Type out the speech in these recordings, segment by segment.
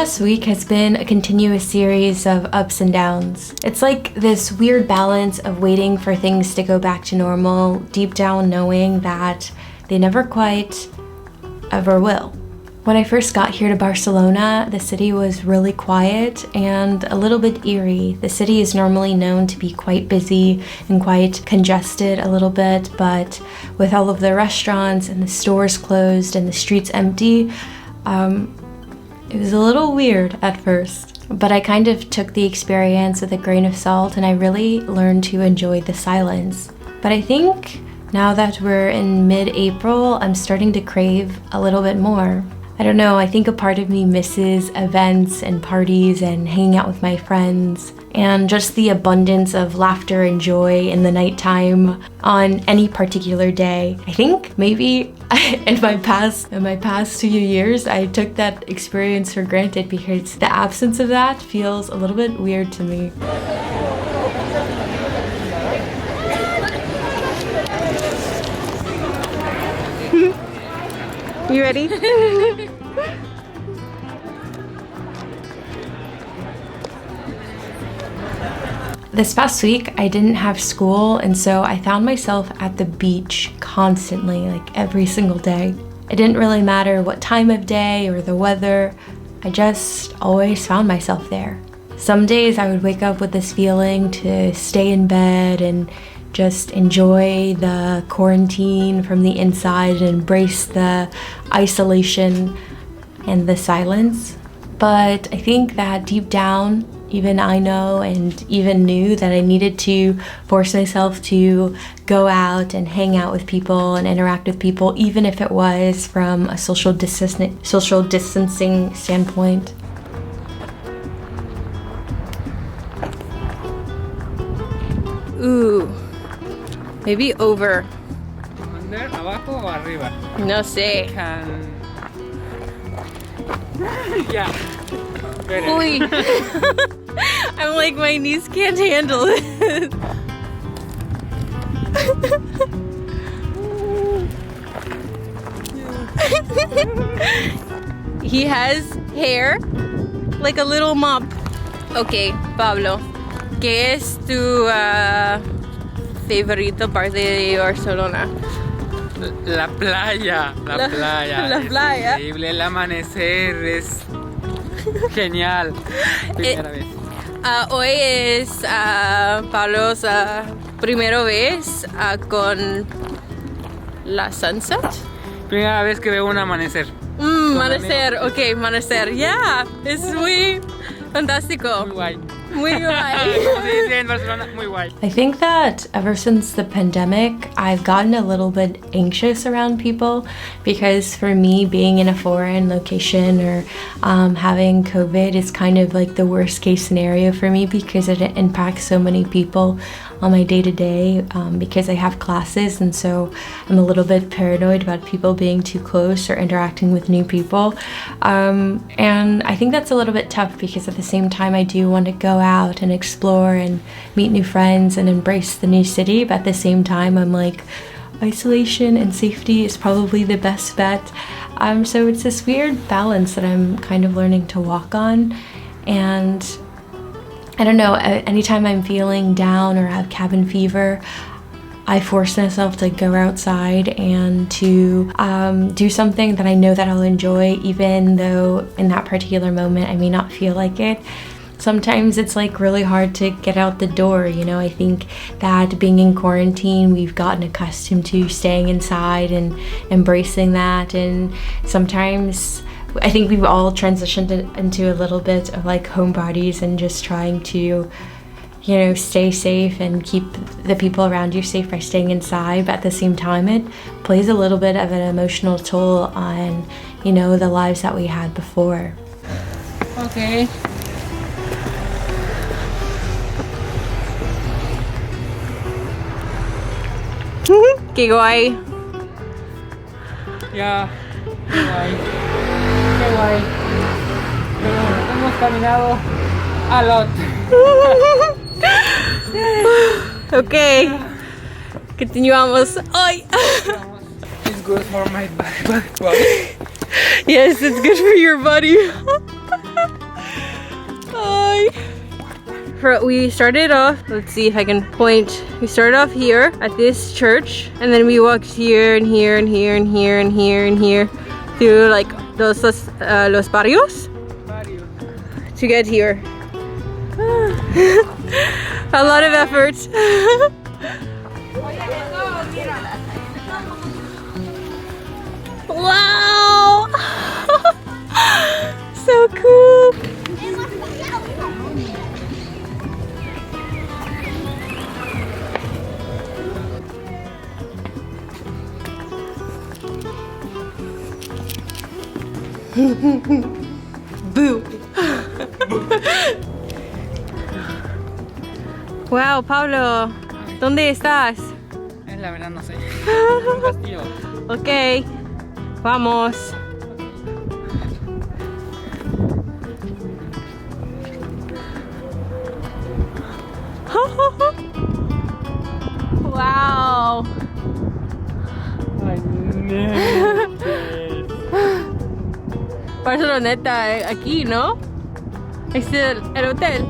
past week has been a continuous series of ups and downs. It's like this weird balance of waiting for things to go back to normal, deep down knowing that they never quite ever will. When I first got here to Barcelona, the city was really quiet and a little bit eerie. The city is normally known to be quite busy and quite congested a little bit, but with all of the restaurants and the stores closed and the streets empty, it was a little weird at first. But I kind of took the experience with a grain of salt and I really learned to enjoy the silence. But I think now that we're in mid-April, I'm starting to crave a little bit more. I don't know, I think a part of me misses events and parties and hanging out with my friends and just the abundance of laughter and joy in the nighttime on any particular day. I think maybe in my past few years, I took that experience for granted because the absence of that feels a little bit weird to me. You ready? This past week, I didn't have school, and so I found myself at the beach constantly, like every single day. It didn't really matter what time of day or the weather, I just always found myself there. Some days I would wake up with this feeling to stay in bed and just enjoy the quarantine from the inside and embrace the isolation and the silence. But I think that deep down, even I know and even knew that I needed to force myself to go out and hang out with people and interact with people, even if it was from a social distancing standpoint. Ooh. Maybe over. ¿Under, abajo o arriba? No sé. Yeah. Uy. I'm like, my knees can't handle it. He has hair like a little mop. Okay, Pablo, ¿qué es tu favorito parte de Barcelona? La playa, la playa. La playa. Es increíble, el amanecer es genial. Primera vez. Hoy es Pablo's primera vez con la sunset. Primera vez que veo un amanecer. Amanecer, ok, amanecer. Yeah, es muy fantástico. Muy guay. Muy guay. Como se dice en Barcelona, muy guay. I think that ever since the pandemic, I've gotten a little bit anxious around people because for me, being in a foreign location or having COVID is kind of like the worst case scenario for me because it impacts so many people on my day-to-day because I have classes, and so I'm a little bit paranoid about people being too close or interacting with new people. And I think that's a little bit tough because at the same time I do want to go out and explore and meet new friends and embrace the new city, but at the same time I'm like, isolation and safety is probably the best bet. So it's this weird balance that I'm kind of learning to walk on. And I don't know, anytime I'm feeling down or have cabin fever, I force myself to go outside and to do something that I know that I'll enjoy, even though in that particular moment I may not feel like it. Sometimes it's like really hard to get out the door, you know. I think that being in quarantine, we've gotten accustomed to staying inside and embracing that, and sometimes I think we've all transitioned into a little bit of like homebodies and just trying to, you know, stay safe and keep the people around you safe by staying inside. But at the same time, it plays a little bit of an emotional toll on, you know, the lives that we had before. Okay. Qué guay. Ya. Qué guay. Qué guay. Pero hemos caminado a lot. Ok. Continuamos. Ay. It's good for my body. Yes, it's good for your body. we started off, let's see if I can point. We started off here at this church, and then we walked here and here and here and here and here and here through like los barrios to get here. A lot of effort. Wow! So cool. Boo. Wow, Pablo, ¿dónde estás? La verdad no sé. Un castillo. Ok, vamos. Wow. Ay, no. Barceloneta, aquí, ¿no? Es el hotel.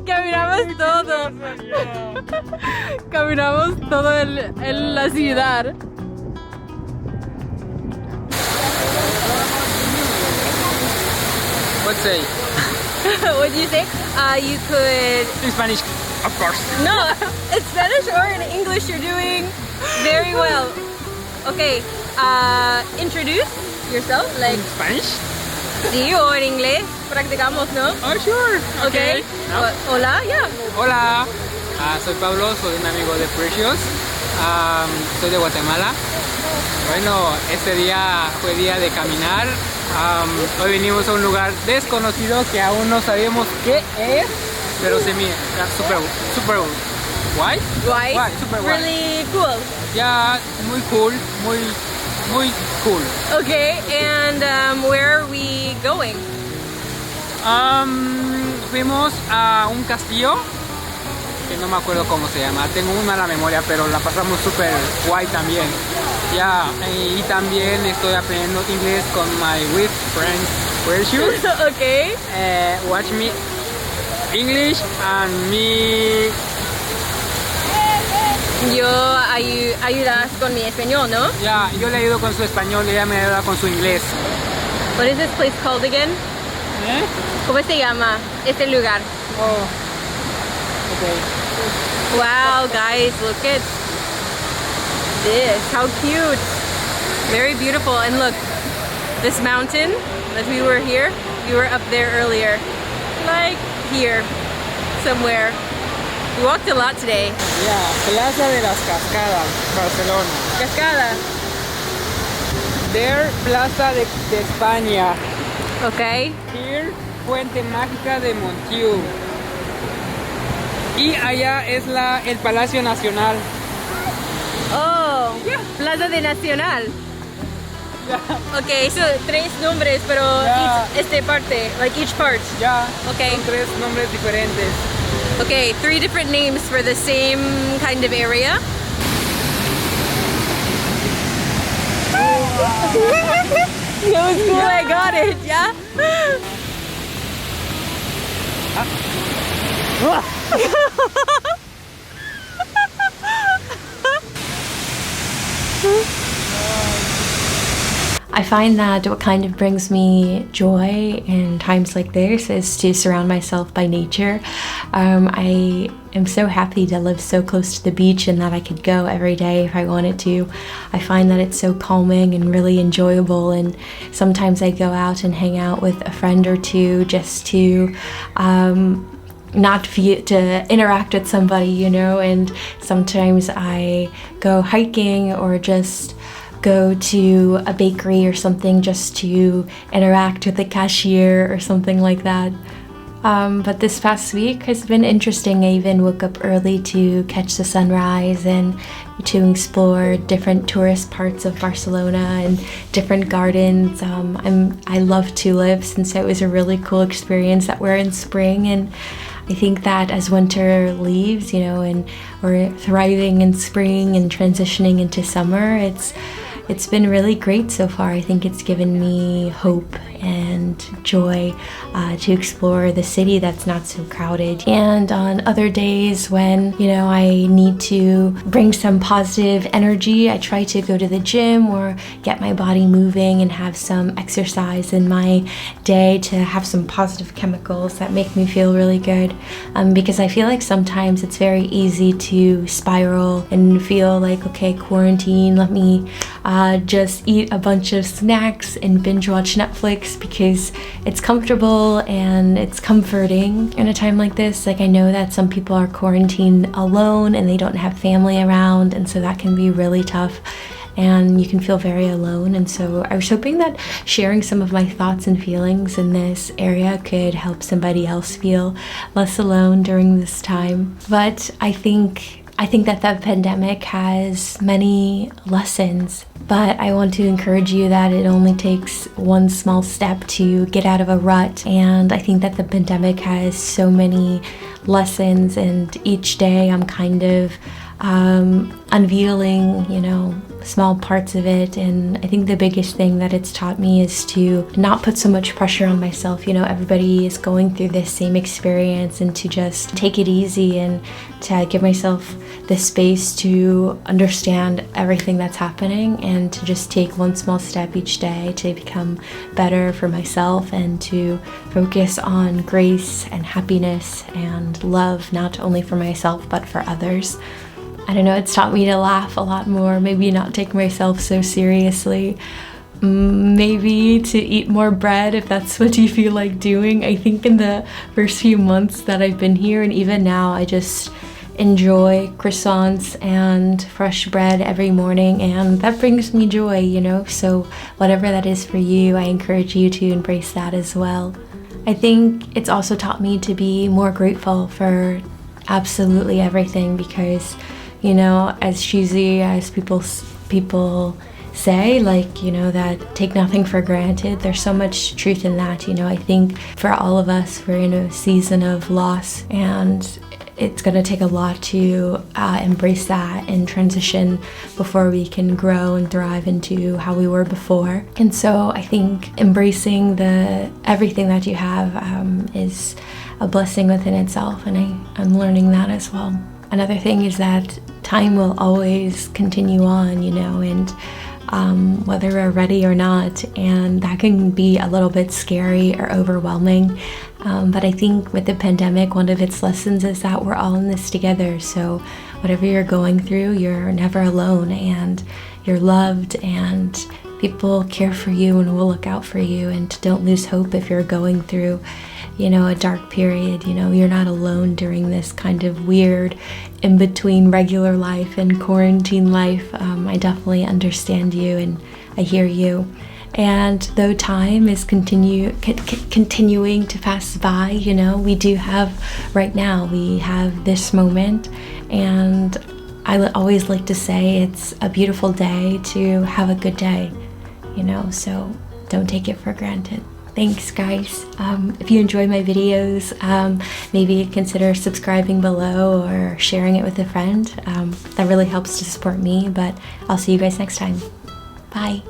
Caminamos todo. Caminamos todo en la ciudad. What's say? What do you say? You could. In Spanish, of course. No, in Spanish or in English, you're doing very well. Okay, introduce yourself, like. In Spanish? Sí, o en inglés. Practicamos, ¿no? Oh, sure. Okay. No? Hola, yeah. Hola, soy Pablo, soy un amigo de Precious. Soy de Guatemala. Bueno, este día fue día de caminar. Hoy venimos a un lugar desconocido que aún no sabemos qué es, pero se mira super guay. Guay. Super guay. Really cool. Ya, muy cool, muy cool. Okay, and where are we going? Fuimos a un castillo que no me acuerdo cómo se llama, tengo muy mala memoria, pero la pasamos súper guay también. Ya, y también estoy aprendiendo inglés con my with friends Precious. Okay. Watch me English and me. Yo ayudas con mi español, ¿no? Ya, yo le ayudo con su español y ella me ayuda con su inglés. What is this place called again? ¿Cómo se llama este lugar? Oh, okay. Wow, guys, look at this. How cute. Very beautiful. And look, this mountain that we were up there earlier. Like here, somewhere. We walked a lot today. Yeah, Plaza de las Cascadas, Barcelona. Cascada. There, Plaza de España. Okay. Here, Fuente Mágica de Montiu. Y allá es el Palacio Nacional. Oh, Plaza de Nacional. Okay, so 3 nombres, pero este parte, like each part. Ya, Okay. son 3 nombres diferentes. Okay, 3 different names for the same kind of area. That was cool, I got it, yeah? I find that what kind of brings me joy in times like this is to surround myself by nature. I am so happy to live so close to the beach and that I could go every day if I wanted to. I find that it's so calming and really enjoyable, and sometimes I go out and hang out with a friend or two just to to interact with somebody, you know, and sometimes I go hiking or just go to a bakery or something just to interact with the cashier or something like that. But this past week has been interesting. I even woke up early to catch the sunrise and to explore different tourist parts of Barcelona and different gardens. I love tulips, and so it was a really cool experience that we're in spring, and I think that as winter leaves, you know, and we're thriving in spring and transitioning into summer, it's been really great so far. I think it's given me hope and joy to explore the city that's not so crowded. And on other days when, you know, I need to bring some positive energy, I try to go to the gym or get my body moving and have some exercise in my day to have some positive chemicals that make me feel really good. Because I feel like sometimes it's very easy to spiral and feel like, okay, quarantine, let me just eat a bunch of snacks and binge watch Netflix because it's comfortable and it's comforting in a time like this. Like, I know that some people are quarantined alone and they don't have family around, and so that can be really tough and you can feel very alone. And so I was hoping that sharing some of my thoughts and feelings in this area could help somebody else feel less alone during this time. But I think that the pandemic has many lessons, but I want to encourage you that it only takes one small step to get out of a rut. And I think that the pandemic has so many lessons, and each day I'm kind of unveiling, you know, small parts of it. And I think the biggest thing that it's taught me is to not put so much pressure on myself. You know, everybody is going through this same experience, and to just take it easy and to give myself the space to understand everything that's happening, and to just take one small step each day to become better for myself and to focus on grace and happiness and love, not only for myself but for others. I don't know, it's taught me to laugh a lot more, maybe not take myself so seriously, maybe to eat more bread if that's what you feel like doing. I think in the first few months that I've been here, and even now, I just enjoy croissants and fresh bread every morning, and that brings me joy, you know. So whatever that is for you, I encourage you to embrace that as well. I think it's also taught me to be more grateful for absolutely everything, because, you know, as cheesy as people say, like, you know, that take nothing for granted, there's so much truth in that. You know, I think for all of us, we're in a season of loss, and it's going to take a lot to embrace that and transition before we can grow and thrive into how we were before. And so I think embracing everything that you have is a blessing within itself, and I'm learning that as well. Another thing is that time will always continue on, you know, and whether we're ready or not, and that can be a little bit scary or overwhelming. But I think with the pandemic, one of its lessons is that we're all in this together. So whatever you're going through, you're never alone, and you're loved, and people care for you and will look out for you. And don't lose hope if you're going through, you know, a dark period. You know, you're not alone during this kind of weird in between regular life and quarantine life. I definitely understand you, and I hear you. And though time is continuing to pass by, you know, we do have right now, we have this moment, and I always like to say it's a beautiful day to have a good day, you know, so don't take it for granted. Thanks, guys. If you enjoy my videos, maybe consider subscribing below or sharing it with a friend. That really helps to support me, but I'll see you guys next time. Bye.